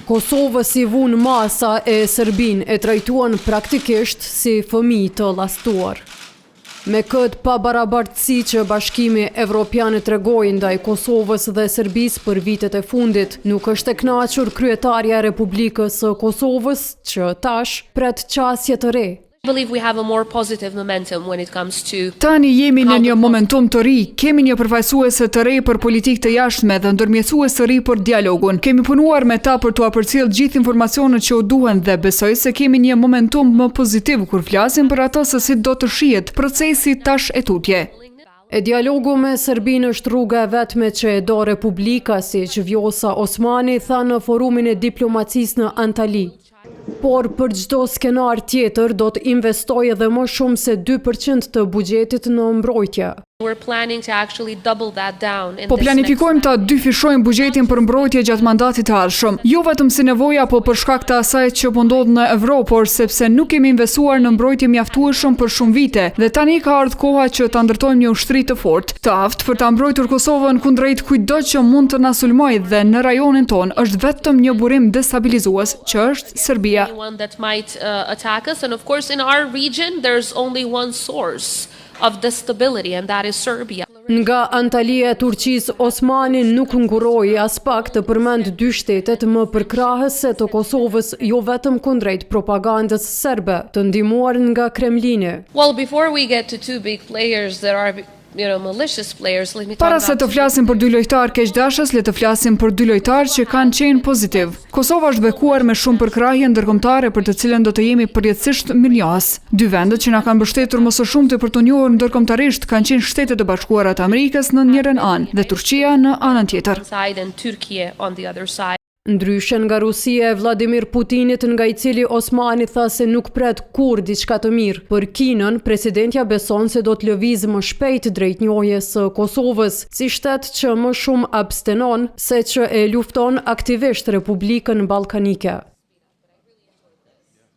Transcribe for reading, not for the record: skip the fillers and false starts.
Kosovës i vun masa e Serbinë e trajtuan praktikisht si fëmijë të llastuar. Me këtë pabarabartësi që Bashkimi Evropian tregoi ndaj Kosovës dhe Serbisë për vitet e fundit, nuk është e kënaqur kryetarja e Republikës së Kosovës, që tash pret qasje të re. Tani jemi në një momentum të ri, kemi një përfaqësuese të re për politikë të jashtme dhe ndërmjetësues të ri për dialogun. Kemi punuar me ta për t'u përcjell gjithë informacionet që u duhen dhe besoj se kemi një momentum më pozitiv kur flasim për atë se si do të shihet procesi tash e tutje. E dialogu me Serbinë është rruga e vetme që e do Republika, siç Vjosa Osmani tha në forumin e diplomacisë në Antali. Por për çdo skenar tjetër do të investojë edhe më shumë se 2% të buxhetit në mbrojtje. Po planifikojmë ta dyfishojmë buxhetin për mbrojtje gjatë mandatit të ardhshëm. Jo vetëm si nevoja, po për shkak të asaj që po ndodh në Evropë, por sepse nuk kemi investuar në mbrojtje mjaftueshëm për shumë vite dhe tani ka ardhur koha që ta ndërtojmë një ushtri të fortë, të aftë për ta mbrojtur Kosovën kundrejt kujtdo që mund të na sulmojë dhe në rajonin ton është vetëm një burim destabilizues që është Serbia. Nga Antalya e Turqisë, Osmani nuk nguroi as pak të përmend dy shtetet më përkrahëse të Kosovës, jo vetëm kundrejt propagandës serbe, të ndihmuar nga Kremlini. Para se të flasim për dy lojtarë keqdashës, le të flasim për dy lojtarë që kanë qenë pozitiv. Kosova është bekuar me shumë përkrahje ndërkombëtare për të cilën do të jemi përjetësisht mirënjohës. Dy vendet që na kanë mbështetur më së shumti për të njohur ndërkombëtarisht kanë qenë Shtetet e Bashkuara të Amerikës në njërin anë dhe Turqia në anën tjetër. Ndryshe nga Rusia e Vladimir Putinit, nga i cili Osmani tha se nuk pret kur diçka të mirë. Për Kinën, presidentja beson se do të lëvizë më shpejt drejt njohjes së Kosovës, si shtet që më shumë abstenon se që e lufton aktivisht Republikën Ballkanike.